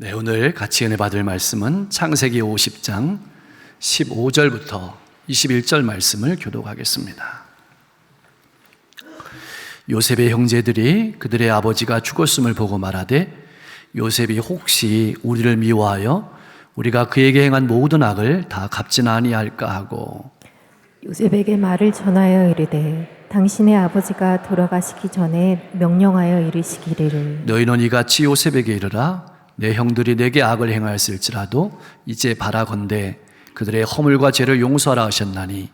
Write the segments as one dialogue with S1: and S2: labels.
S1: 네, 오늘 같이 은혜 받을 말씀은 창세기 50장 15절부터 21절 말씀을 교독하겠습니다. 요셉의 형제들이 그들의 아버지가 죽었음을 보고 말하되 요셉이 혹시 우리를 미워하여 우리가 그에게 행한 모든 악을 다 갚지는 아니할까 하고
S2: 요셉에게 말을 전하여 이르되 당신의 아버지가 돌아가시기 전에 명령하여 이르시기를
S1: 너희는 이같이 요셉에게 이르라 내 형들이 내게 악을 행하였을지라도 이제 바라건대 그들의 허물과 죄를 용서하라 하셨나니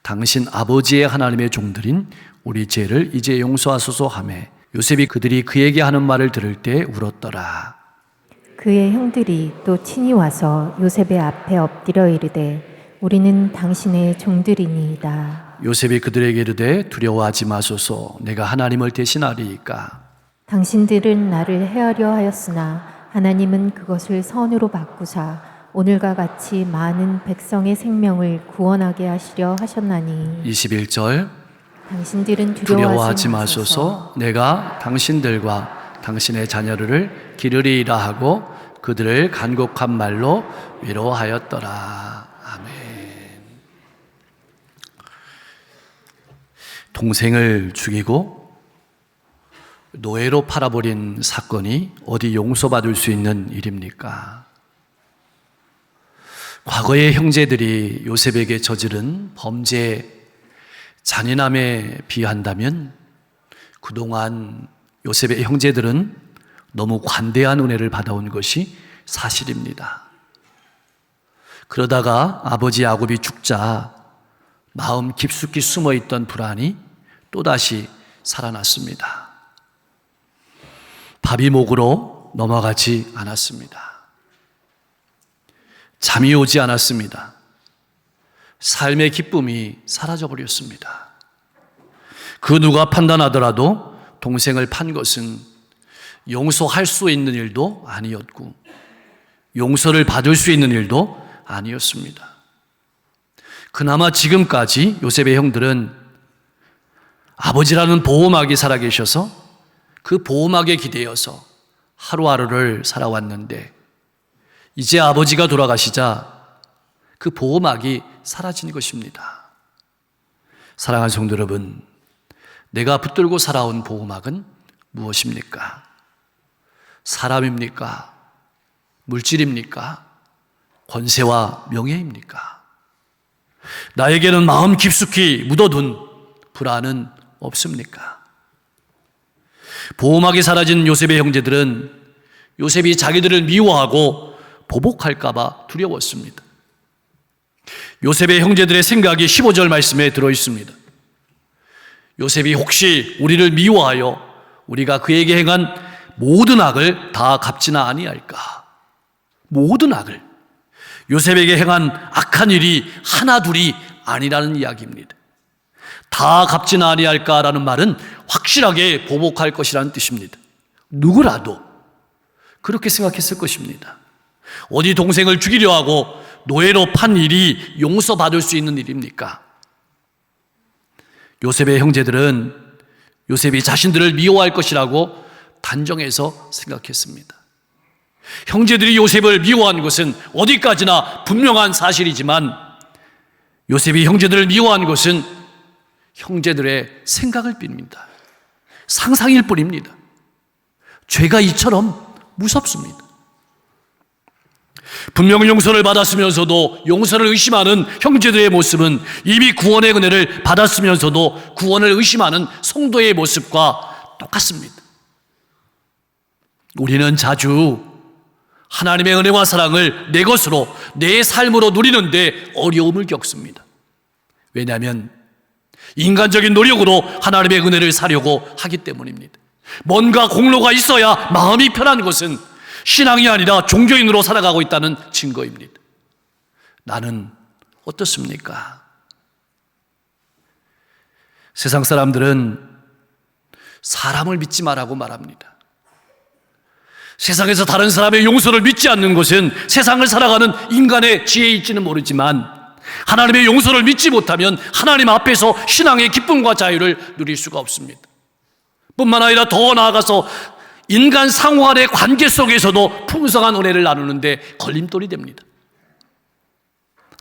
S1: 당신 아버지의 하나님의 종들인 우리 죄를 이제 용서하소서 하매 요셉이 그들이 그에게 하는 말을 들을 때 울었더라.
S2: 그의 형들이 또 친히 와서 요셉의 앞에 엎드려 이르되 우리는 당신의 종들이니이다.
S1: 요셉이 그들에게 이르되 두려워하지 마소서 내가 하나님을 대신하리이까.
S2: 당신들은 나를 해하려 하였으나 하나님은 그것을 선으로 바꾸사 오늘과 같이 많은 백성의 생명을 구원하게 하시려 하셨나니
S1: 21절
S2: 당신들은
S1: 두려워하지 마소서 내가 당신들과 당신의 자녀를 기르리이라 하고 그들을 간곡한 말로 위로하였더라. 아멘. 동생을 죽이고 노예로 팔아버린 사건이 어디 용서받을 수 있는 일입니까? 과거의 형제들이 요셉에게 저지른 범죄 잔인함에 비한다면 그동안 요셉의 형제들은 너무 관대한 은혜를 받아온 것이 사실입니다. 그러다가 아버지 야곱이 죽자 마음 깊숙이 숨어있던 불안이 또다시 살아났습니다. 밥이 목으로 넘어가지 않았습니다. 잠이 오지 않았습니다. 삶의 기쁨이 사라져버렸습니다. 그 누가 판단하더라도 동생을 판 것은 용서할 수 있는 일도 아니었고 용서를 받을 수 있는 일도 아니었습니다. 그나마 지금까지 요셉의 형들은 아버지라는 보호막이 살아계셔서 그 보호막에 기대어서 하루하루를 살아왔는데 이제 아버지가 돌아가시자 그 보호막이 사라진 것입니다. 사랑하는 성도 여러분, 내가 붙들고 살아온 보호막은 무엇입니까? 사람입니까? 물질입니까? 권세와 명예입니까? 나에게는 마음 깊숙이 묻어둔 불안은 없습니까? 보호막이 사라진 요셉의 형제들은 요셉이 자기들을 미워하고 보복할까 봐 두려웠습니다. 요셉의 형제들의 생각이 15절 말씀에 들어있습니다. 요셉이 혹시 우리를 미워하여 우리가 그에게 행한 모든 악을 다 갚지나 아니할까? 모든 악을. 요셉에게 행한 악한 일이 하나 둘이 아니라는 이야기입니다. 다 갚지나 아니할까라는 말은 확실하게 보복할 것이라는 뜻입니다. 누구라도 그렇게 생각했을 것입니다. 어디 동생을 죽이려 하고 노예로 판 일이 용서받을 수 있는 일입니까? 요셉의 형제들은 요셉이 자신들을 미워할 것이라고 단정해서 생각했습니다. 형제들이 요셉을 미워한 것은 어디까지나 분명한 사실이지만 요셉이 형제들을 미워한 것은 형제들의 생각을 빕니다. 상상일 뿐입니다. 죄가 이처럼 무섭습니다. 분명 용서를 받았으면서도 용서를 의심하는 형제들의 모습은 이미 구원의 은혜를 받았으면서도 구원을 의심하는 성도의 모습과 똑같습니다. 우리는 자주 하나님의 은혜와 사랑을 내 것으로 내 삶으로 누리는데 어려움을 겪습니다. 왜냐하면 인간적인 노력으로 하나님의 은혜를 사려고 하기 때문입니다. 뭔가 공로가 있어야 마음이 편한 것은 신앙이 아니라 종교인으로 살아가고 있다는 증거입니다. 나는 어떻습니까? 세상 사람들은 사람을 믿지 말라고 말합니다. 세상에서 다른 사람의 용서를 믿지 않는 것은 세상을 살아가는 인간의 지혜일지는 모르지만 하나님의 용서를 믿지 못하면 하나님 앞에서 신앙의 기쁨과 자유를 누릴 수가 없습니다. 뿐만 아니라 더 나아가서 인간 상호 간의 관계 속에서도 풍성한 은혜를 나누는데 걸림돌이 됩니다.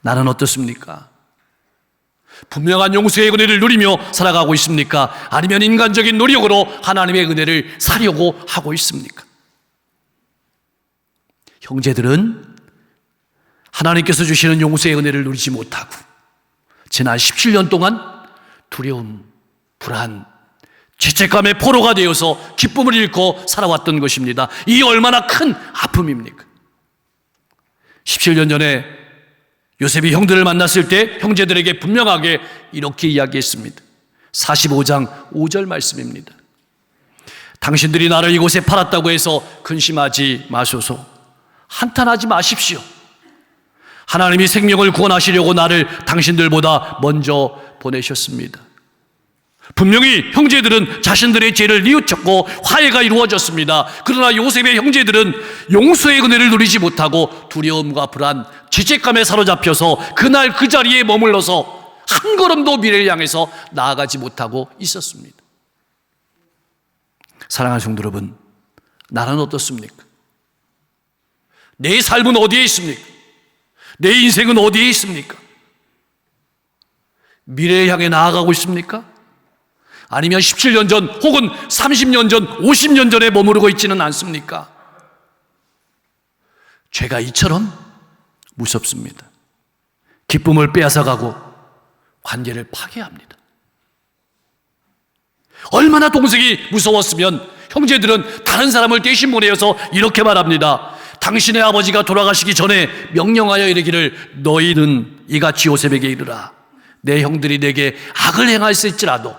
S1: 나는 어떻습니까? 분명한 용서의 은혜를 누리며 살아가고 있습니까? 아니면 인간적인 노력으로 하나님의 은혜를 사려고 하고 있습니까? 형제들은 하나님께서 주시는 용서의 은혜를 누리지 못하고 지난 17년 동안 두려움, 불안, 죄책감의 포로가 되어서 기쁨을 잃고 살아왔던 것입니다. 이 얼마나 큰 아픔입니까? 17년 전에 요셉이 형들을 만났을 때 형제들에게 분명하게 이렇게 이야기했습니다. 45장 5절 말씀입니다. 당신들이 나를 이곳에 팔았다고 해서 근심하지 마소서. 한탄하지 마십시오. 하나님이 생명을 구원하시려고 나를 당신들보다 먼저 보내셨습니다. 분명히 형제들은 자신들의 죄를 뉘우쳤고 화해가 이루어졌습니다. 그러나 요셉의 형제들은 용서의 은혜를 누리지 못하고 두려움과 불안, 죄책감에 사로잡혀서 그날 그 자리에 머물러서 한 걸음도 미래를 향해서 나아가지 못하고 있었습니다. 사랑하는 성도 여러분, 나는 어떻습니까? 내 삶은 어디에 있습니까? 내 인생은 어디에 있습니까? 미래를 향해 나아가고 있습니까? 아니면 17년 전 혹은 30년 전, 50년 전에 머무르고 있지는 않습니까? 죄가 이처럼 무섭습니다. 기쁨을 빼앗아가고 관계를 파괴합니다. 얼마나 동생이 무서웠으면 형제들은 다른 사람을 대신 보내어서 이렇게 말합니다. 당신의 아버지가 돌아가시기 전에 명령하여 이르기를 너희는 이같이 요셉에게 이르라. 내 형들이 내게 악을 행하였을지라도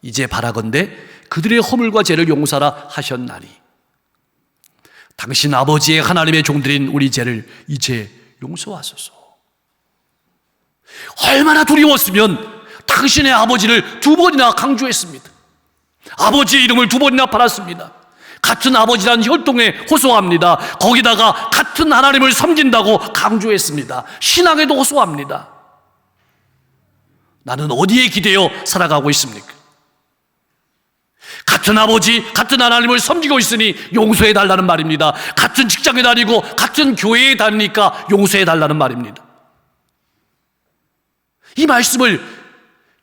S1: 이제 바라건대 그들의 허물과 죄를 용서하라 하셨나니 당신 아버지의 하나님의 종들인 우리 죄를 이제 용서하소서. 얼마나 두려웠으면 당신의 아버지를 2번이나 강조했습니다. 아버지의 이름을 2번이나 팔았습니다. 같은 아버지란 혈통에 호소합니다. 거기다가 같은 하나님을 섬긴다고 강조했습니다. 신앙에도 호소합니다. 나는 어디에 기대어 살아가고 있습니까? 같은 아버지, 같은 하나님을 섬기고 있으니 용서해달라는 말입니다. 같은 직장에 다니고 같은 교회에 다니니까 용서해달라는 말입니다. 이 말씀을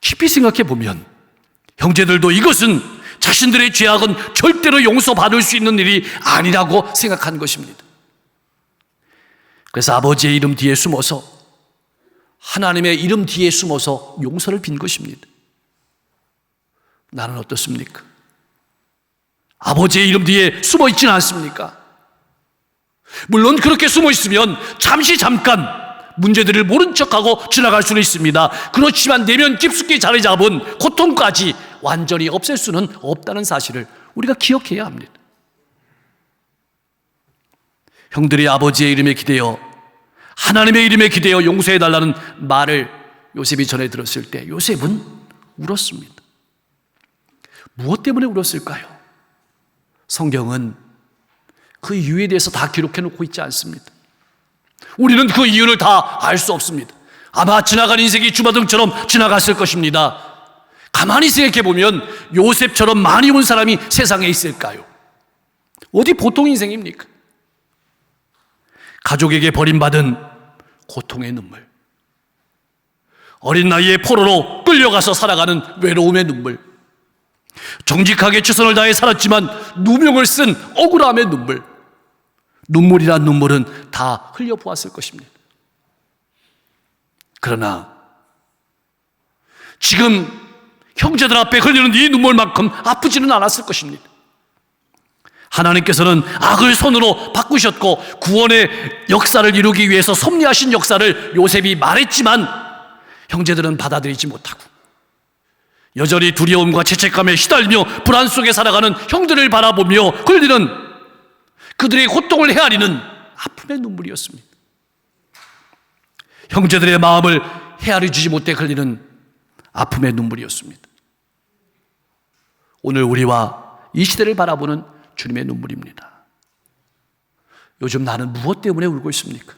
S1: 깊이 생각해 보면 형제들도 이것은 자신들의 죄악은 절대로 용서받을 수 있는 일이 아니라고 생각한 것입니다. 그래서 아버지의 이름 뒤에 숨어서 하나님의 이름 뒤에 숨어서 용서를 빈 것입니다. 나는 어떻습니까? 아버지의 이름 뒤에 숨어 있지는 않습니까? 물론 그렇게 숨어 있으면 잠깐 문제들을 모른 척하고 지나갈 수는 있습니다. 그렇지만 내면 깊숙이 자리 잡은 고통까지 완전히 없앨 수는 없다는 사실을 우리가 기억해야 합니다. 형들이 아버지의 이름에 기대어 하나님의 이름에 기대어 용서해달라는 말을 요셉이 전해 들었을 때 요셉은 울었습니다. 무엇 때문에 울었을까요? 성경은 그 이유에 대해서 다 기록해 놓고 있지 않습니다. 우리는 그 이유를 다 알 수 없습니다. 아마 지나간 인생이 주마등처럼 지나갔을 것입니다. 가만히 생각해 보면 요셉처럼 많이 운 사람이 세상에 있을까요? 어디 보통 인생입니까? 가족에게 버림받은 고통의 눈물, 어린 나이에 포로로 끌려가서 살아가는 외로움의 눈물, 정직하게 최선을 다해 살았지만 누명을 쓴 억울함의 눈물, 눈물이란 눈물은 다 흘려보았을 것입니다. 그러나 지금 형제들 앞에 흘리는 이 눈물만큼 아프지는 않았을 것입니다. 하나님께서는 악을 선으로 바꾸셨고 구원의 역사를 이루기 위해서 섭리하신 역사를 요셉이 말했지만 형제들은 받아들이지 못하고 여전히 두려움과 죄책감에 시달리며 불안 속에 살아가는 형들을 바라보며 흘리는 그들의 고통을 헤아리는 아픔의 눈물이었습니다. 형제들의 마음을 헤아려 주지 못해 흘리는 아픔의 눈물이었습니다. 오늘 우리와 이 시대를 바라보는 주님의 눈물입니다. 요즘 나는 무엇 때문에 울고 있습니까?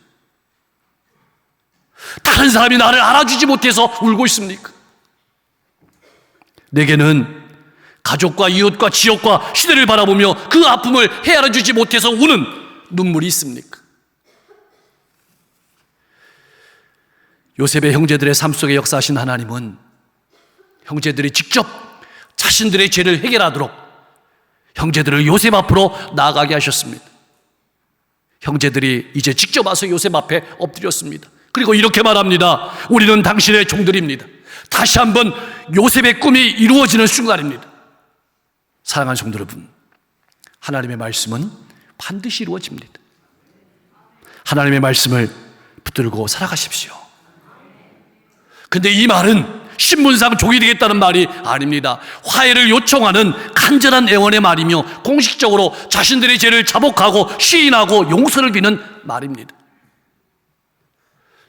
S1: 다른 사람이 나를 알아주지 못해서 울고 있습니까? 내게는 가족과 이웃과 지역과 시대를 바라보며 그 아픔을 헤아려 주지 못해서 우는 눈물이 있습니까? 요셉의 형제들의 삶 속에 역사하신 하나님은 형제들이 직접 자신들의 죄를 해결하도록 형제들을 요셉 앞으로 나아가게 하셨습니다. 형제들이 이제 직접 와서 요셉 앞에 엎드렸습니다. 그리고 이렇게 말합니다. 우리는 당신의 종들입니다. 다시 한번 요셉의 꿈이 이루어지는 순간입니다. 사랑하는 성도 여러분, 하나님의 말씀은 반드시 이루어집니다. 하나님의 말씀을 붙들고 살아가십시오. 근데 이 말은 신분상 종이 되겠다는 말이 아닙니다. 화해를 요청하는 간절한 애원의 말이며 공식적으로 자신들의 죄를 자복하고 시인하고 용서를 비는 말입니다.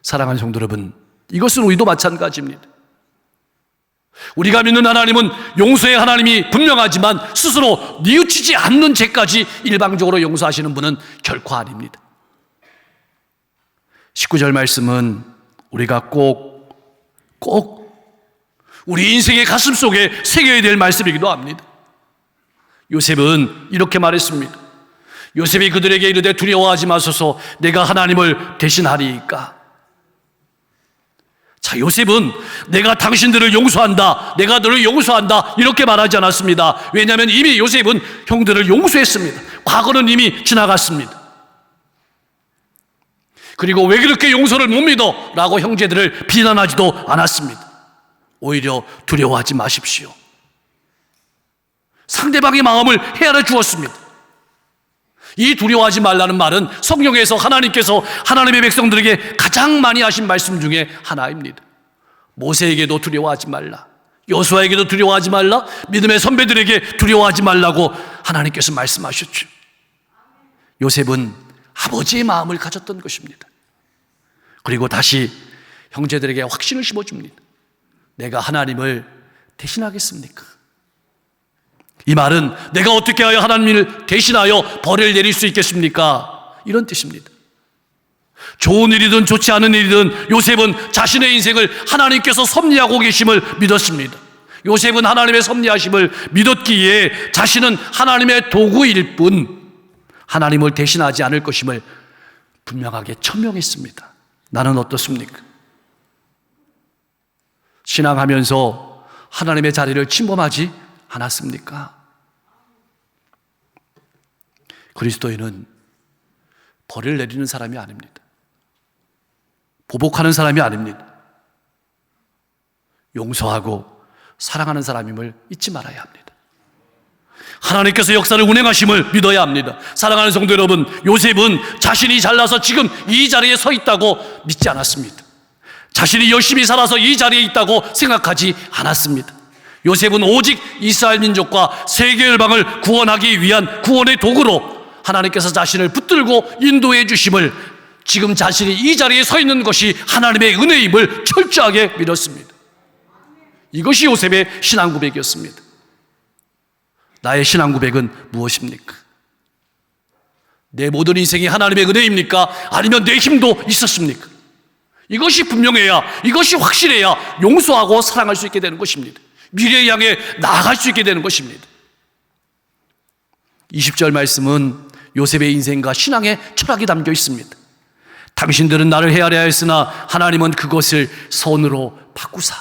S1: 사랑하는 성도 여러분, 이것은 우리도 마찬가지입니다. 우리가 믿는 하나님은 용서의 하나님이 분명하지만 스스로 뉘우치지 않는 죄까지 일방적으로 용서하시는 분은 결코 아닙니다. 19절 말씀은 우리가 꼭 우리 인생의 가슴 속에 새겨야 될 말씀이기도 합니다. 요셉은 이렇게 말했습니다. 요셉이 그들에게 이르되 두려워하지 마소서, 내가 하나님을 대신하리이까. 자, 요셉은 내가 당신들을 용서한다, 내가 너를 용서한다 이렇게 말하지 않았습니다. 왜냐하면 이미 요셉은 형들을 용서했습니다. 과거는 이미 지나갔습니다. 그리고 왜 그렇게 용서를 못 믿어? 라고 형제들을 비난하지도 않았습니다. 오히려 두려워하지 마십시오. 상대방의 마음을 헤아려 주었습니다. 이 두려워하지 말라는 말은 성경에서 하나님께서 하나님의 백성들에게 가장 많이 하신 말씀 중에 하나입니다. 모세에게도 두려워하지 말라, 여호수아에게도 두려워하지 말라, 믿음의 선배들에게 두려워하지 말라고 하나님께서 말씀하셨죠. 요셉은 아버지의 마음을 가졌던 것입니다. 그리고 다시 형제들에게 확신을 심어줍니다. 내가 하나님을 대신하겠습니까? 이 말은 내가 어떻게 하여 하나님을 대신하여 벌을 내릴 수 있겠습니까? 이런 뜻입니다. 좋은 일이든 좋지 않은 일이든 요셉은 자신의 인생을 하나님께서 섭리하고 계심을 믿었습니다. 요셉은 하나님의 섭리하심을 믿었기에 자신은 하나님의 도구일 뿐 하나님을 대신하지 않을 것임을 분명하게 천명했습니다. 나는 어떻습니까? 신앙하면서 하나님의 자리를 침범하지 않았습니까? 그리스도인은 벌을 내리는 사람이 아닙니다. 보복하는 사람이 아닙니다. 용서하고 사랑하는 사람임을 잊지 말아야 합니다. 하나님께서 역사를 운행하심을 믿어야 합니다. 사랑하는 성도 여러분, 요셉은 자신이 잘나서 지금 이 자리에 서 있다고 믿지 않았습니다. 자신이 열심히 살아서 이 자리에 있다고 생각하지 않았습니다. 요셉은 오직 이스라엘 민족과 세계 열방을 구원하기 위한 구원의 도구로 하나님께서 자신을 붙들고 인도해 주심을, 지금 자신이 이 자리에 서 있는 것이 하나님의 은혜임을 철저하게 믿었습니다. 이것이 요셉의 신앙 고백이었습니다. 나의 신앙 고백은 무엇입니까? 내 모든 인생이 하나님의 은혜입니까? 아니면 내 힘도 있었습니까? 이것이 분명해야, 이것이 확실해야 용서하고 사랑할 수 있게 되는 것입니다. 미래에 향해 나아갈 수 있게 되는 것입니다. 20절 말씀은 요셉의 인생과 신앙의 철학이 담겨 있습니다. 당신들은 나를 헤아려 했으나 하나님은 그것을 선으로 바꾸사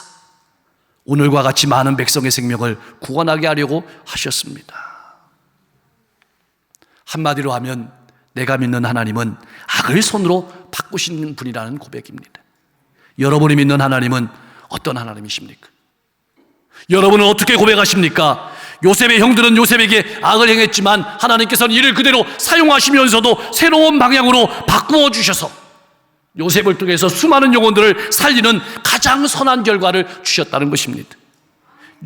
S1: 오늘과 같이 많은 백성의 생명을 구원하게 하려고 하셨습니다. 한마디로 하면 내가 믿는 하나님은 악을 선으로 바꾸시는 분이라는 고백입니다. 여러분이 믿는 하나님은 어떤 하나님이십니까? 여러분은 어떻게 고백하십니까? 요셉의 형들은 요셉에게 악을 행했지만 하나님께서는 이를 그대로 사용하시면서도 새로운 방향으로 바꾸어 주셔서 요셉을 통해서 수많은 영혼들을 살리는 가장 선한 결과를 주셨다는 것입니다.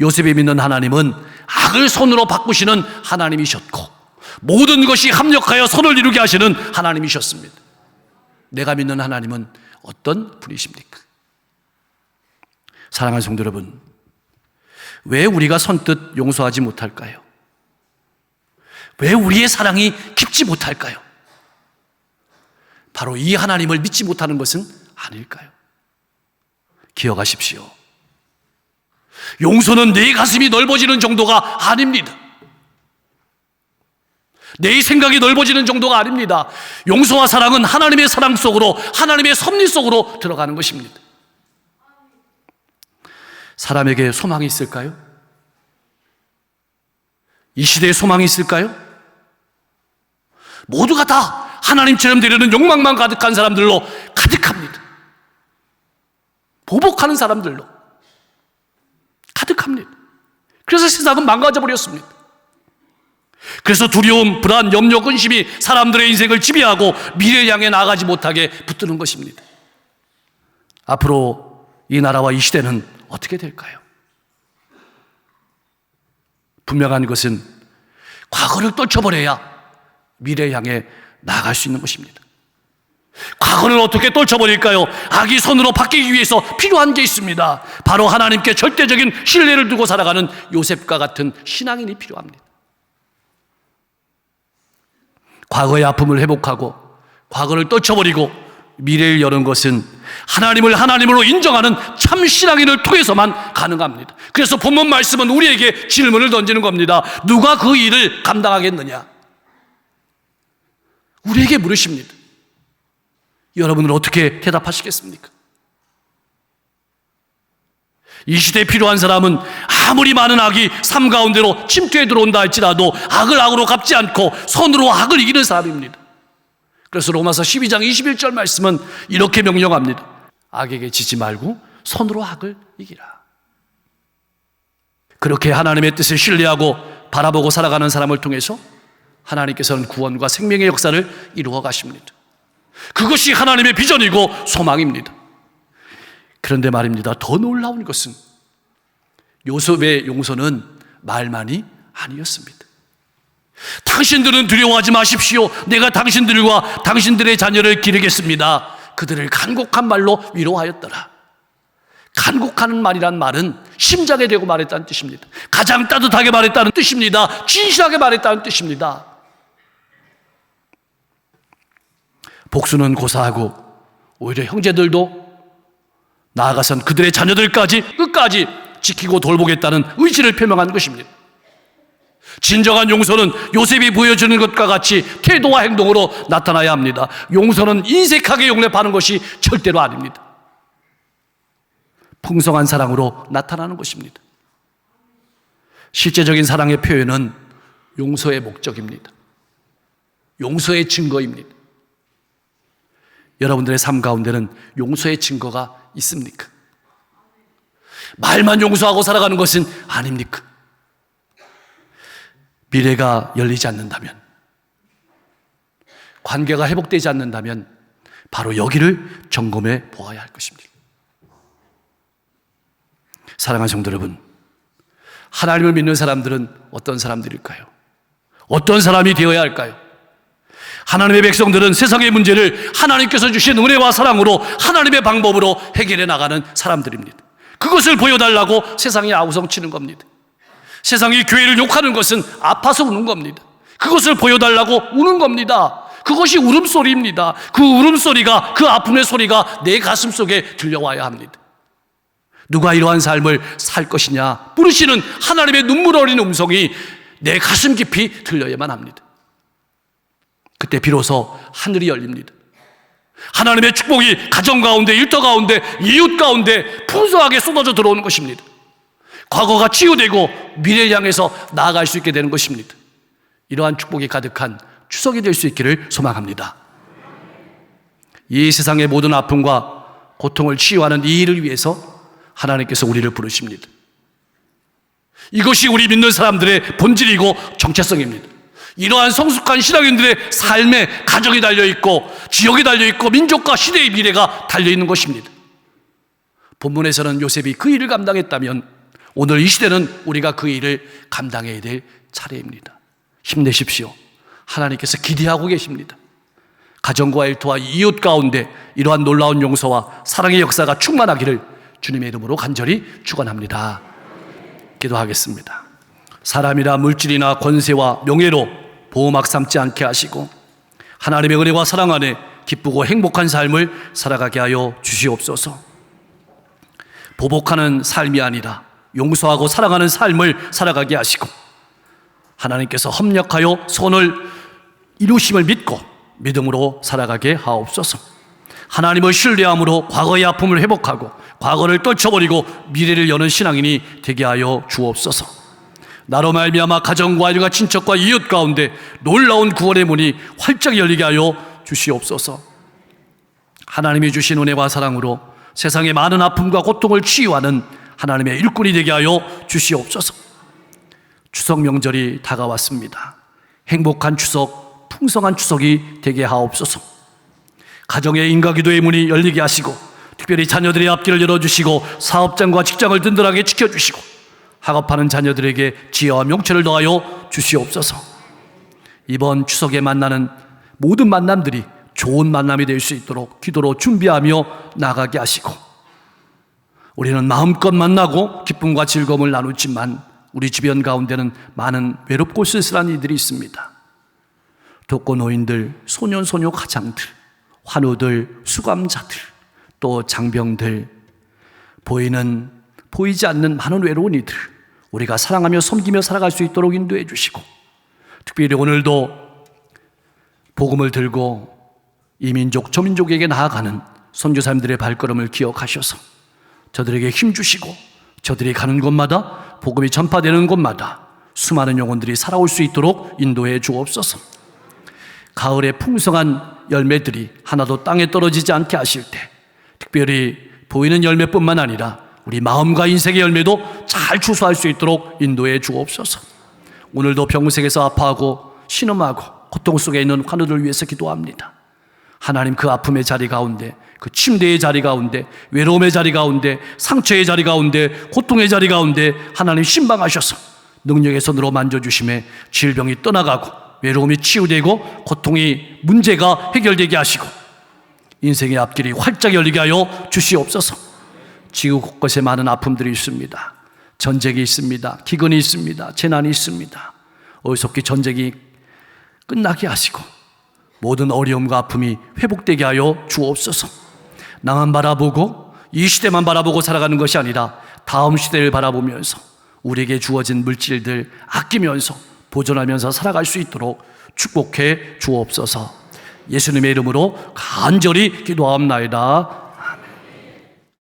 S1: 요셉이 믿는 하나님은 악을 선으로 바꾸시는 하나님이셨고 모든 것이 합력하여 선을 이루게 하시는 하나님이셨습니다. 내가 믿는 하나님은 어떤 분이십니까? 사랑하는 성도 여러분, 왜 우리가 선뜻 용서하지 못할까요? 왜 우리의 사랑이 깊지 못할까요? 바로 이 하나님을 믿지 못하는 것은 아닐까요? 기억하십시오. 용서는 내 가슴이 넓어지는 정도가 아닙니다. 내 생각이 넓어지는 정도가 아닙니다. 용서와 사랑은 하나님의 사랑 속으로, 하나님의 섭리 속으로 들어가는 것입니다. 사람에게 소망이 있을까요? 이 시대에 소망이 있을까요? 모두가 다 하나님처럼 되려는 욕망만 가득한 사람들로 가득합니다. 보복하는 사람들로 가득합니다. 그래서 세상은 망가져 버렸습니다. 그래서 두려움, 불안, 염려, 근심이 사람들의 인생을 지배하고 미래를 향해 나아가지 못하게 붙드는 것입니다. 앞으로 이 나라와 이 시대는 어떻게 될까요? 분명한 것은 과거를 떨쳐버려야 미래를 향해 나아갈 수 있는 것입니다. 과거를 어떻게 떨쳐버릴까요? 악이 선으로 바뀌기 위해서 필요한 게 있습니다. 바로 하나님께 절대적인 신뢰를 두고 살아가는 요셉과 같은 신앙인이 필요합니다. 과거의 아픔을 회복하고 과거를 떨쳐버리고 미래를 여는 것은 하나님을 하나님으로 인정하는 참 신앙인을 통해서만 가능합니다. 그래서 본문 말씀은 우리에게 질문을 던지는 겁니다. 누가 그 일을 감당하겠느냐? 우리에게 물으십니다. 여러분은 어떻게 대답하시겠습니까? 이 시대에 필요한 사람은 아무리 많은 악이 삶 가운데로 침투해 들어온다 할지라도 악을 악으로 갚지 않고 선으로 악을 이기는 사람입니다. 그래서 로마서 12장 21절 말씀은 이렇게 명령합니다. 악에게 지지 말고 선으로 악을 이기라. 그렇게 하나님의 뜻을 신뢰하고 바라보고 살아가는 사람을 통해서 하나님께서는 구원과 생명의 역사를 이루어 가십니다. 그것이 하나님의 비전이고 소망입니다. 그런데 말입니다. 더 놀라운 것은 요셉의 용서는 말만이 아니었습니다. 당신들은 두려워하지 마십시오. 내가 당신들과 당신들의 자녀를 기르겠습니다. 그들을 간곡한 말로 위로하였더라. 간곡한 말이란 말은 심장에 대고 말했다는 뜻입니다. 가장 따뜻하게 말했다는 뜻입니다. 진실하게 말했다는 뜻입니다. 복수는 고사하고 오히려 형제들도 나아가선 그들의 자녀들까지 끝까지 지키고 돌보겠다는 의지를 표명한 것입니다. 진정한 용서는 요셉이 보여주는 것과 같이 태도와 행동으로 나타나야 합니다. 용서는 인색하게 용납하는 것이 절대로 아닙니다. 풍성한 사랑으로 나타나는 것입니다. 실제적인 사랑의 표현은 용서의 목적입니다. 용서의 증거입니다. 여러분들의 삶 가운데는 용서의 증거가 있습니까? 말만 용서하고 살아가는 것은 아닙니까? 미래가 열리지 않는다면, 관계가 회복되지 않는다면 바로 여기를 점검해 보아야 할 것입니다. 사랑하는 성도 여러분, 하나님을 믿는 사람들은 어떤 사람들일까요? 어떤 사람이 되어야 할까요? 하나님의 백성들은 세상의 문제를 하나님께서 주신 은혜와 사랑으로 하나님의 방법으로 해결해 나가는 사람들입니다. 그것을 보여달라고 세상이 아우성치는 겁니다. 세상이 교회를 욕하는 것은 아파서 우는 겁니다. 그것을 보여달라고 우는 겁니다. 그것이 울음소리입니다. 그 울음소리가, 그 아픔의 소리가 내 가슴 속에 들려와야 합니다. 누가 이러한 삶을 살 것이냐 부르시는 하나님의 눈물 어린 음성이 내 가슴 깊이 들려야만 합니다. 그때 비로소 하늘이 열립니다. 하나님의 축복이 가정 가운데, 일터 가운데, 이웃 가운데 풍성하게 쏟아져 들어오는 것입니다. 과거가 치유되고 미래를 향해서 나아갈 수 있게 되는 것입니다. 이러한 축복이 가득한 추석이 될 수 있기를 소망합니다. 이 세상의 모든 아픔과 고통을 치유하는 이 일을 위해서 하나님께서 우리를 부르십니다. 이것이 우리 믿는 사람들의 본질이고 정체성입니다. 이러한 성숙한 신앙인들의 삶에 가정이 달려있고 지역이 달려있고 민족과 시대의 미래가 달려있는 것입니다. 본문에서는 요셉이 그 일을 감당했다면 오늘 이 시대는 우리가 그 일을 감당해야 될 차례입니다. 힘내십시오. 하나님께서 기대하고 계십니다. 가정과 일터와 이웃 가운데 이러한 놀라운 용서와 사랑의 역사가 충만하기를 주님의 이름으로 간절히 축원합니다. 기도하겠습니다. 사람이나 물질이나 권세와 명예로 보호막 삼지 않게 하시고 하나님의 은혜와 사랑 안에 기쁘고 행복한 삶을 살아가게 하여 주시옵소서. 보복하는 삶이 아니라 용서하고 사랑하는 삶을 살아가게 하시고, 하나님께서 협력하여 선을 이루심을 믿고 믿음으로 살아가게 하옵소서. 하나님을 신뢰함으로 과거의 아픔을 회복하고 과거를 떨쳐버리고 미래를 여는 신앙인이 되게 하여 주옵소서. 나로 말미암아 가정과 일가 친척과 이웃 가운데 놀라운 구원의 문이 활짝 열리게 하여 주시옵소서. 하나님이 주신 은혜와 사랑으로 세상의 많은 아픔과 고통을 치유하는 하나님의 일꾼이 되게 하여 주시옵소서. 추석 명절이 다가왔습니다. 행복한 추석, 풍성한 추석이 되게 하옵소서. 가정의 인가기도의 문이 열리게 하시고, 특별히 자녀들의 앞길을 열어주시고, 사업장과 직장을 든든하게 지켜주시고, 학업하는 자녀들에게 지혜와 명철을 더하여 주시옵소서. 이번 추석에 만나는 모든 만남들이 좋은 만남이 될 수 있도록 기도로 준비하며 나가게 하시고, 우리는 마음껏 만나고 기쁨과 즐거움을 나누지만 우리 주변 가운데는 많은 외롭고 쓸쓸한 이들이 있습니다. 독거노인들, 소년소녀 가장들, 환우들, 수감자들, 또 장병들, 보이지 않는 많은 외로운 이들, 우리가 사랑하며 섬기며 살아갈 수 있도록 인도해 주시고, 특별히 오늘도 복음을 들고 이 민족 저 민족에게 나아가는 선교사님들의 발걸음을 기억하셔서 저들에게 힘주시고, 저들이 가는 곳마다 복음이 전파되는 곳마다 수많은 영혼들이 살아올 수 있도록 인도해 주옵소서. 가을의 풍성한 열매들이 하나도 땅에 떨어지지 않게 하실 때, 특별히 보이는 열매뿐만 아니라 우리 마음과 인생의 열매도 잘 추수할 수 있도록 인도해 주옵소서. 오늘도 병sek에서 아파하고 신음하고 고통 속에 있는 환우들을 위해서 기도합니다. 하나님, 그 아픔의 자리 가운데, 그 침대의 자리 가운데, 외로움의 자리 가운데, 상처의 자리 가운데, 고통의 자리 가운데 하나님 신방하셔서 능력의 손으로 만져주심에 질병이 떠나가고 외로움이 치유되고 고통이, 문제가 해결되게 하시고 인생의 앞길이 활짝 열리게 하여 주시옵소서. 지구 곳곳에 많은 아픔들이 있습니다. 전쟁이 있습니다. 기근이 있습니다. 재난이 있습니다. 어리석기 전쟁이 끝나게 하시고 모든 어려움과 아픔이 회복되게 하여 주옵소서. 나만 바라보고 이 시대만 바라보고 살아가는 것이 아니라 다음 시대를 바라보면서 우리에게 주어진 물질들 아끼면서 보존하면서 살아갈 수 있도록 축복해 주옵소서. 예수님의 이름으로 간절히 기도하옵나이다.